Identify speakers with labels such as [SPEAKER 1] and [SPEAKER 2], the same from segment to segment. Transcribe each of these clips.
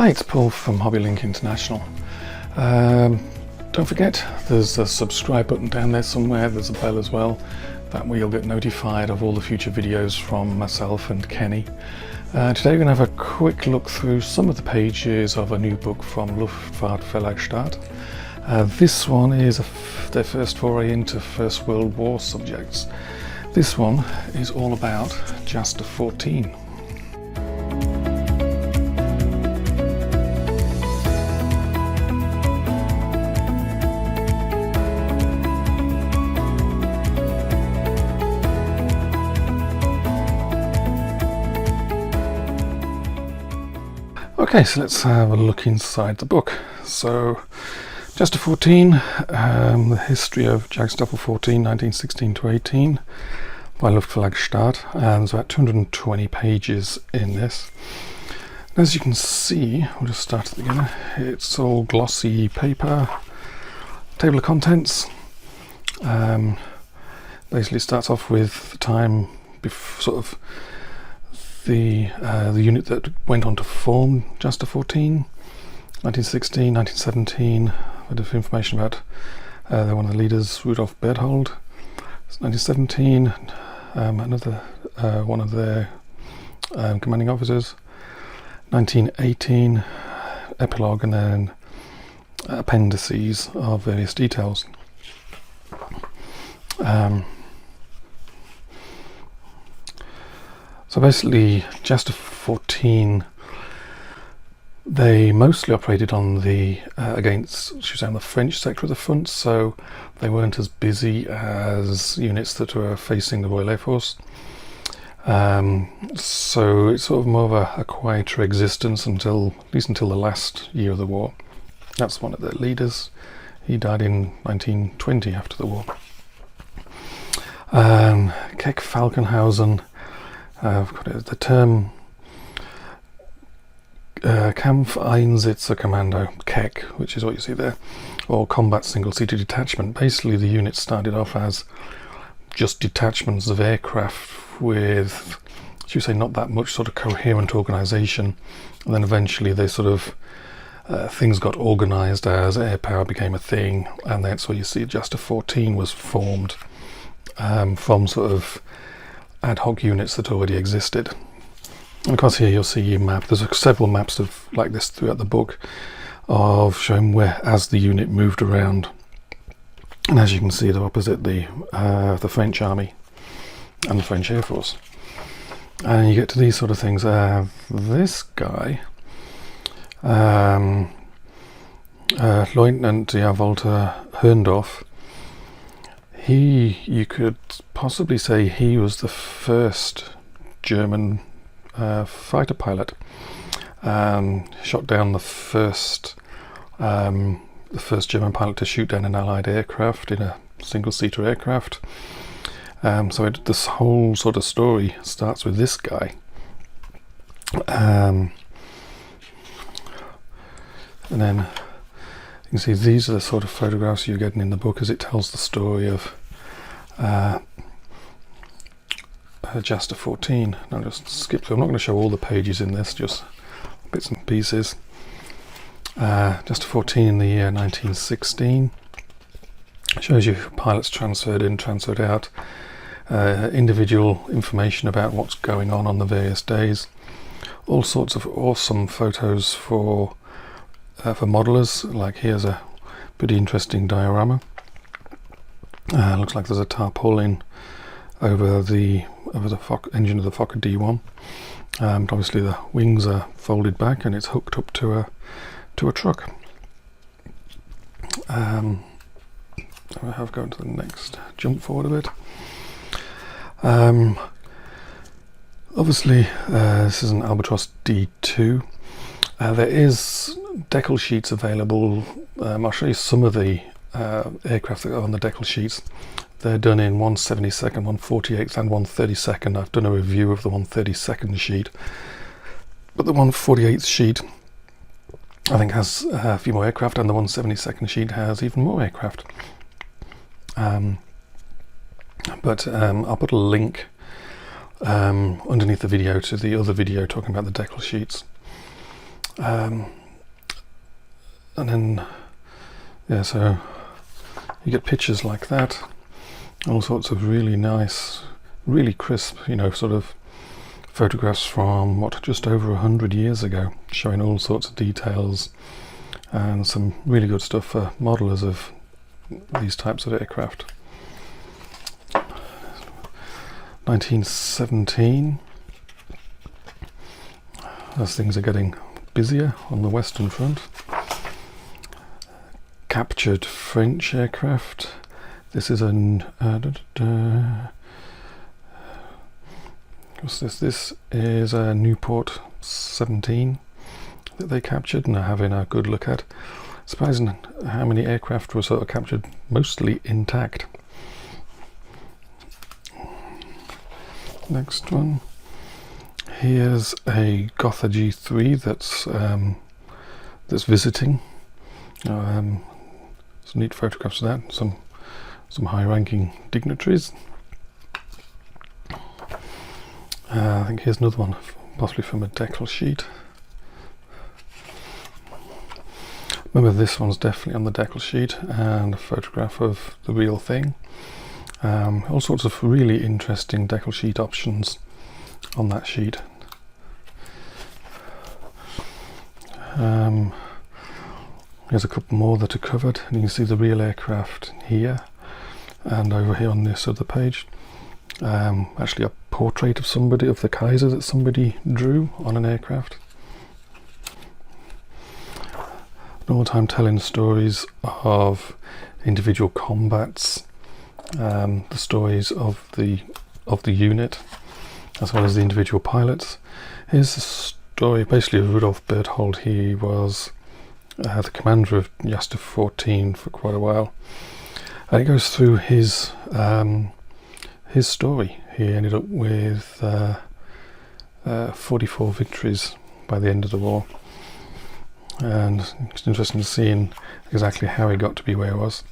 [SPEAKER 1] Hi, it's Paul from HobbyLink International. Don't forget, there's a subscribe button down there somewhere, there's a bell as well. That way you'll get notified of all the future videos from myself and Kenny. Today we're going to have a quick look through some of the pages of a new book from Luftfahrtverlag-Start. This one is their first foray into First World War subjects. This one is all about Jasta 14. Okay, so let's have a look inside the book. So, Jasta 14, the history of Jasta 14, 1916 to 18, by Luftfahrtverlag-Start, and there's about 220 pages in this. As you can see, we'll just start at the beginning. It's all glossy paper, table of contents. Basically starts off with the time before, sort of the unit that went on to form Jasta 14, 1916, 1917, a bit of information about one of the leaders, Rudolf Berthold. 1917, another one of their commanding officers. 1918, epilogue, and then appendices of various details. So basically, Jasta 14, they mostly operated on the against, should we say, on the French sector of the front, so they weren't as busy as units that were facing the Royal Air Force. So it's sort of more of a quieter existence until, at least until the last year of the war. That's one of their leaders. He died in 1920 after the war. Keck Falkenhausen. I've got it, the term Kampfeinsatzkommando, Keck, which is what you see there, or Combat Single-Seater Detachment. Basically, the unit started off as just detachments of aircraft with, should we say, not that much sort of coherent organisation, and then eventually they sort of things got organised as air power became a thing, and that's where you see Jasta 14 was formed from sort of ad hoc units that already existed. And of course here you'll see a map. There's several maps of like this throughout the book of showing where as the unit moved around. And as you can see, they're opposite the French army and the French Air Force. And you get to these sort of things. This guy, Lieutenant Walter Herndorf, you could possibly say he was the first German fighter pilot. Shot down the first German pilot to shoot down an Allied aircraft in a single-seater aircraft. So this whole sort of story starts with this guy. And then you can see these are the sort of photographs you're getting in the book as it tells the story of Jasta 14. I'll just skip through. I'm not going to show all the pages in this, just bits and pieces. Jasta 14 in the year 1916. It shows you pilots transferred in, transferred out, individual information about what's going on the various days. All sorts of awesome photos for modelers. Like here's a pretty interesting diorama. Looks like there's a tarpaulin over the engine of the Fokker D1. But obviously the wings are folded back and it's hooked up to a truck. I have gone to the next, jump forward a bit. Obviously this is an Albatros D2. There is decal sheets available. I'll show you some of the aircraft that are on the decal sheets. They're done in 1/72nd, 1/48th and 1/32nd. I've done a review of the 1/32nd sheet, but the 1/48th sheet I think has a few more aircraft, and the 1/72nd sheet has even more aircraft. But I'll put a link underneath the video to the other video talking about the decal sheets. And then, yeah, so you get pictures like that, all sorts of really nice, really crisp, sort of photographs from just over 100 years ago, showing all sorts of details and some really good stuff for modelers of these types of aircraft. 1917, as things are getting busier on the Western Front. Captured French aircraft. This is what's this? This is a Newport 17 that they captured and are having a good look at. Surprising how many aircraft were sort of captured mostly intact. Next one. Here's a Gotha G3 that's visiting. Some neat photographs of that. Some high-ranking dignitaries. I think here's another one, possibly from a decal sheet. Remember, this one's definitely on the decal sheet, and a photograph of the real thing. All sorts of really interesting decal sheet options on that sheet. There's a couple more that are covered, and you can see the real aircraft here and over here on this other page. Actually a portrait of somebody, of the Kaiser, that somebody drew on an aircraft. All the time telling stories of individual combats, the stories of the unit, as well as the individual pilots. Here's the story basically of Rudolf Berthold. He was the commander of Jasta 14 for quite a while, and it goes through his story. He ended up with 44 victories by the end of the war, and it's interesting to see exactly how he got to be where he was.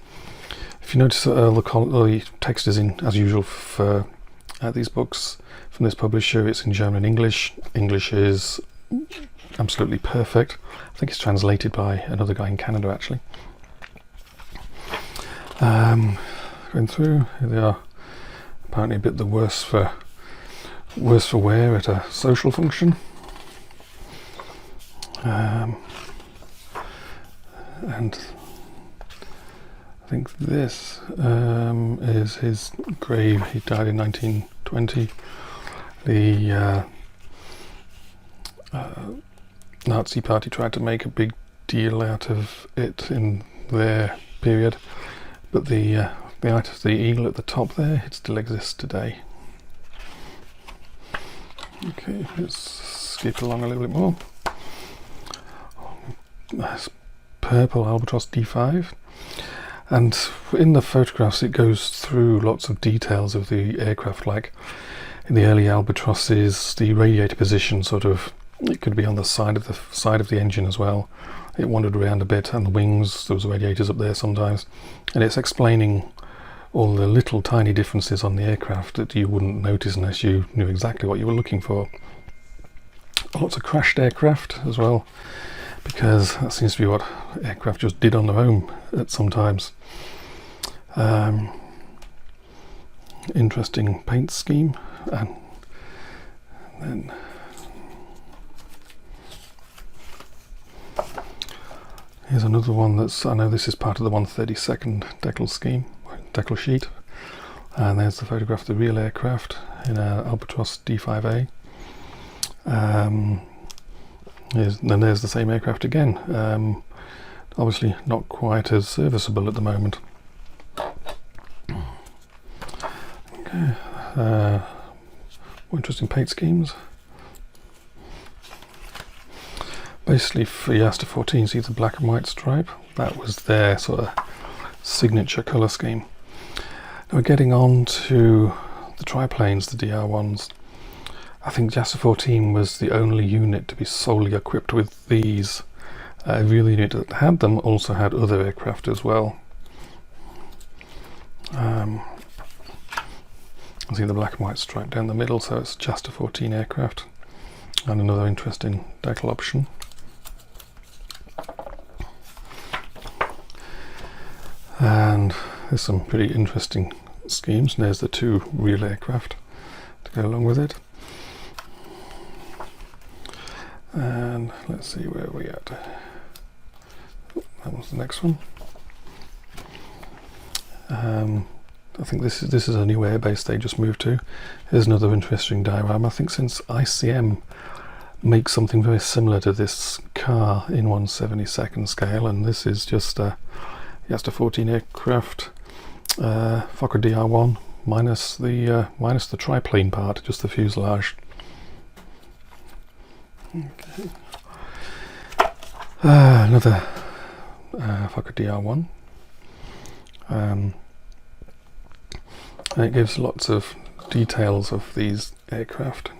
[SPEAKER 1] If you notice, the text is in, as usual for these books from this publisher, it's in German and English. English is absolutely perfect. I think it's translated by another guy in Canada, actually. Going through, here they are. Apparently a bit the worse for wear at a social function. And I think this is his grave. He died in 1920. The Nazi Party tried to make a big deal out of it in their period, but the eagle at the top there, it still exists today. Okay, let's skip along a little bit more. That's purple Albatross D5, and in the photographs it goes through lots of details of the aircraft, like in the early Albatrosses, the radiator position it could be on the side of the engine as well. It wandered around a bit, and the wings, there was radiators up there sometimes, and it's explaining all the little tiny differences on the aircraft that you wouldn't notice unless you knew exactly what you were looking for. Lots of crashed aircraft as well, because that seems to be what aircraft just did on their own at some times. Interesting paint scheme, and then here's another one I know this is part of the 132nd decal sheet, and there's the photograph of the real aircraft in an Albatross D5A. Then there's the same aircraft again, obviously not quite as serviceable at the moment. Okay, more interesting paint schemes. Basically for Jasta 14, see the black and white stripe? That was their sort of signature colour scheme. Now we're getting on to the triplanes, the DR1s. I think Jasta 14 was the only unit to be solely equipped with these. Every other unit that had them also had other aircraft as well. See the black and white stripe down the middle, so it's Jasta 14 aircraft. And another interesting decal option. And there's some pretty interesting schemes, and there's the 2 real aircraft to go along with it. And let's see where we're at. That was the next one. I think this is a new airbase they just moved to. Here's another interesting diorama. I think since ICM makes something very similar to this car in 1/72nd scale, and this is just a Jasta 14 aircraft, Fokker DR1 minus the triplane part, just the fuselage. Okay. Another Fokker DR1. And it gives lots of details of these aircraft.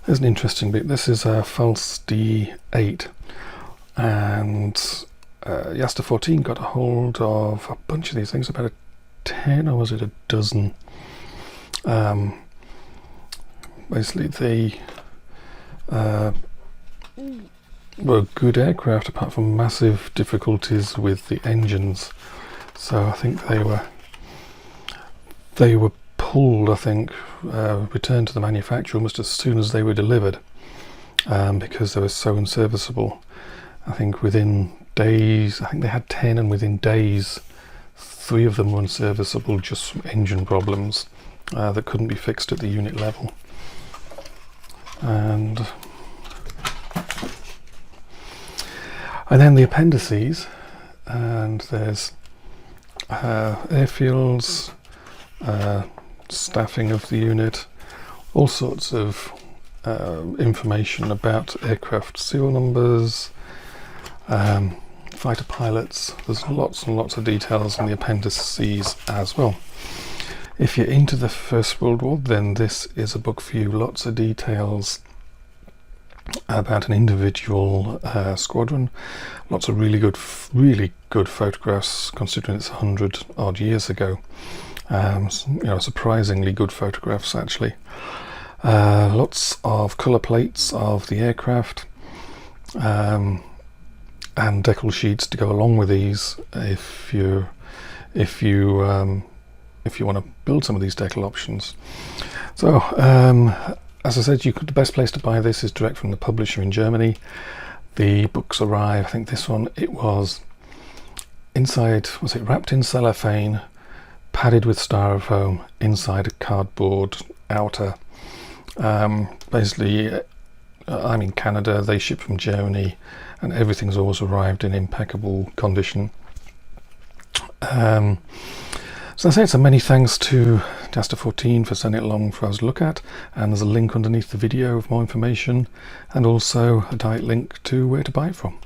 [SPEAKER 1] There's an interesting bit. This is a False D8, and Jasta 14 got a hold of a bunch of these things, about a 10 or was it a dozen. Basically they were good aircraft apart from massive difficulties with the engines. So I think they were pulled, I think, returned to the manufacturer almost as soon as they were delivered, because they were so unserviceable. I think within days, I think they had 10, and within days 3 of them were unserviceable just from engine problems that couldn't be fixed at the unit level. And then the appendices, and there's airfields, staffing of the unit, all sorts of information about aircraft serial numbers, fighter pilots. There's lots and lots of details in the appendices as well. If you're into the First World War, then this is a book for you. Lots of details about an individual squadron. Lots of really good photographs, considering it's 100 odd years ago. Surprisingly good photographs actually. Lots of colour plates of the aircraft, and decal sheets to go along with these if you want to build some of these decal options. So as I said, the best place to buy this is direct from the publisher in Germany. The books arrive, I think this one, it was wrapped in cellophane, padded with styrofoam, inside a cardboard outer. Basically, I'm in Canada, they ship from Germany, and everything's always arrived in impeccable condition. So I say it's a many thanks to Jasta 14 for sending it along for us to look at, and there's a link underneath the video of more information, and also a direct link to where to buy it from.